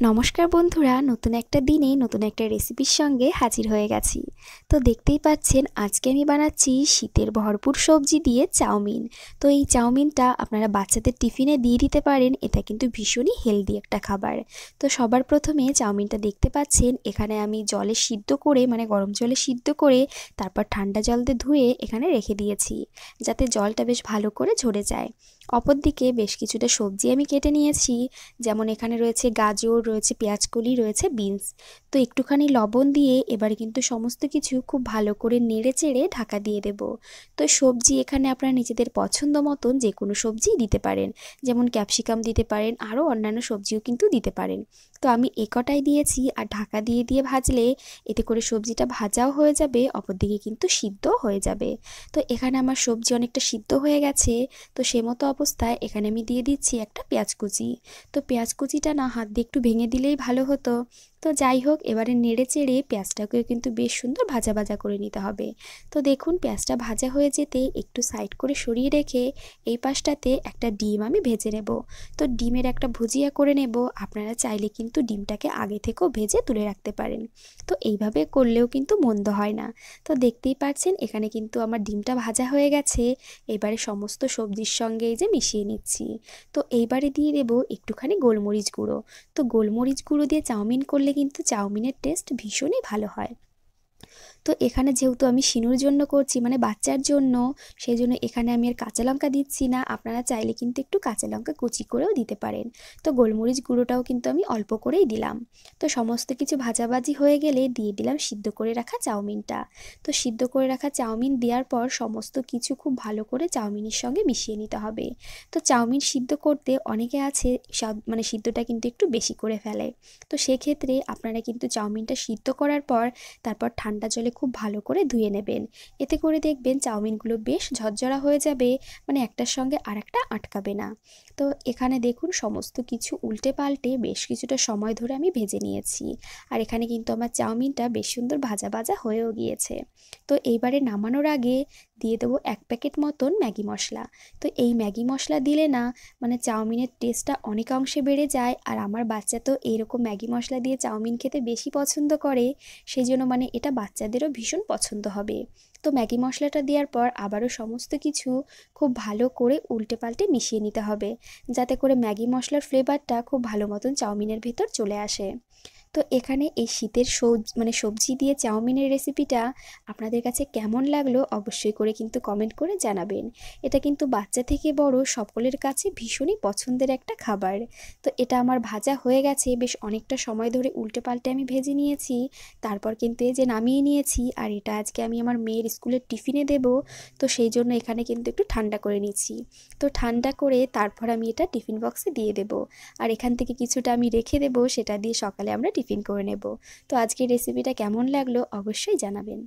নমস্কার বন্ধুরা, নতুন একটা দিনে নতুন একটা রেসিপির সঙ্গে হাজির হয়ে গেছি। তো দেখতেই পাচ্ছেন আজকে আমি বানাচ্ছি শীতের ভরপুর সবজি দিয়ে চাউমিন। তো এই চাউমিনটা আপনারা বাচ্চাদের টিফিনে দিয়ে দিতে পারেন। এটা কিন্তু ভীষণই হেলদি একটা খাবার। তো সবার প্রথমে চাউমিনটা দেখতে পাচ্ছেন এখানে আমি জলে সিদ্ধ করে গরম জলে সিদ্ধ করে তারপর ঠান্ডা জল দিয়ে ধুয়ে এখানে রেখে দিয়েছি, যাতে জলটা বেশ ভালো করে ঝরে যায়। অপরদিকে বেশ কিছুটা সবজি আমি কেটে নিয়েছি, যেমন এখানে রয়েছে গাজর, রয়েছে পেঁয়াজকলি, রয়েছে বিনস। তো একটুখানি লবণ দিয়ে এবারে কিন্তু সমস্ত কিছু খুব ভালো করে নেড়ে চেড়ে ঢাকা দিয়ে দেব। তো সবজি এখানে আপনারা নিজেদের পছন্দ মতন যে কোনো সবজি দিতে পারেন, যেমন ক্যাপসিকাম দিতে পারেন, আরও অন্যান্য সবজিও কিন্তু দিতে পারেন। তো আমি কটাই দিয়েছি, আর ঢাকা দিয়ে দিয়ে ভাজলে এতে করে সবজিটা ভাজাও হয়ে যাবে, অপরদিকে কিন্তু সিদ্ধ হয়ে যাবে। তো এখানে আমার সবজি অনেকটা সিদ্ধ হয়ে গেছে। তো সে মতো অবস্থায় এখানে আমি দিয়ে দিচ্ছি একটা পেঁয়াজ কুচি। তো পেঁয়াজ কুচিটা না হাত দিয়ে একটু ভেঙে দিলেই ভালো হতো। তো যাই হোক, এবারে নেড়ে চেড়ে পেঁয়াজটাকেও কিন্তু বেশ সুন্দর ভাজা ভাজা করে নিতে হবে। তো দেখুন পেঁয়াজটা ভাজা হয়ে যেতে একটু সাইড করে সরিয়ে রেখে এই পাশটাতে একটা ডিম আমি ভেজে নেব। তো ডিমের একটা ভুজিয়া করে নেব। আপনারা চাইলে কিন্তু ডিমটাকে আগে থেকেও ভেজে তুলে রাখতে পারেন। তো এইভাবে করলেও কিন্তু মন্দ হয় না। তো দেখতেই পাচ্ছেন এখানে কিন্তু আমার ডিমটা ভাজা হয়ে গেছে। এবারে সমস্ত সবজির সঙ্গে এই যে মিশিয়ে নিচ্ছি। তো এইবারে দিয়ে দেব একটুখানি গোলমরিচ গুঁড়ো। তো গোলমরিচ গুঁড়ো দিয়ে চাউমিন করলে কিন্তু চাউমিনের টেস্ট ভীষণই ভালো হয়। তো এখানে যেহেতু আমি শিনুর জন্য করছি, বাচ্চার জন্য, সেই জন্য এখানে আমি আর কাঁচা লঙ্কা দিচ্ছি না। আপনারা চাইলে কিন্তু একটু কাঁচা লঙ্কা কুচি করেও দিতে পারেন। তো গোলমরিচ গুঁড়োটাও কিন্তু আমি অল্প করেই দিলাম। তো সমস্ত কিছু ভাজাভাজি হয়ে গেলে দিয়ে দিলাম সিদ্ধ করে রাখা চাউমিনটা। তো সিদ্ধ করে রাখা চাউমিন দেওয়ার পর সমস্ত কিছু খুব ভালো করে চাউমিনের সঙ্গে মিশিয়ে নিতে হবে। তো চাউমিন সিদ্ধ করতে অনেকে আছে সিদ্ধটা কিন্তু একটু বেশি করে ফেলে। তো সেক্ষেত্রে আপনারা কিন্তু চাউমিনটা সিদ্ধ করার পর তারপর ঠান্ডা জলে খুব ভালো করে ধুয়ে নেবেন। এতে করে দেখবেন চাউমিনগুলো বেশ ঝরঝরা হয়ে যাবে, একটার সঙ্গে আরেকটা আটকাবে না। তো এখানে দেখুন সমস্ত কিছু উল্টে পাল্টে বেশ কিছুটা সময় ধরে আমি ভেজে নিয়েছি। আর এখানে কিন্তু আমার চাউমিনটা বেশ সুন্দর ভাজা ভাজা হয়েও গিয়েছে। তো এইবারে নামানোর আগে দিয়ে দেবো 1 প্যাকেট মতন ম্যাগি মশলা। তো এই ম্যাগি মশলা দিলে না চাউমিনের টেস্টটা অনেকাংশে বেড়ে যায়। আর আমার বাচ্চা তো এইরকম ম্যাগি মশলা দিয়ে চাউমিন খেতে বেশি পছন্দ করে, সেই জন্য এটা বাচ্চাদেরও ভীষণ পছন্দ হবে। তো ম্যাগি মশলাটা দেওয়ার পর আবারও সমস্ত কিছু খুব ভালো করে উল্টে পাল্টে মিশিয়ে নিতে হবে, যাতে করে ম্যাগি মশলার ফ্লেভারটা খুব ভালো মতন চাউমিনের ভিতর চলে আসে। তো এখানে এই শীতের সবজি দিয়ে চাউমিনের রেসিপিটা আপনাদের কাছে কেমন লাগলো অবশ্যই করে কিন্তু কমেন্ট করে জানাবেন। এটা কিন্তু বাচ্চা থেকে বড় সকলের কাছে ভীষণই পছন্দের একটা খাবার। তো এটা আমার ভাজা হয়ে গেছে, বেশ অনেকটা সময় ধরে উল্টে পাল্টে আমি ভেজে নিয়েছি। তারপর কিন্তু এই যে নামিয়ে নিয়েছি, আর এটা আজকে আমি আমার মেয়ের স্কুলের টিফিনে দেব। তো সেই জন্য এখানে কিন্তু একটু ঠান্ডা করে নিচ্ছি। তো ঠান্ডা করে তারপর আমি এটা টিফিন বক্সে দিয়ে দেব। আর এখান থেকে কিছুটা আমি রেখে দেব, সেটা দিয়ে সকালে আমরা টিফিন করে নেব। তো আজকের রেসিপিটা কেমন লাগলো অবশ্যই জানাবেন।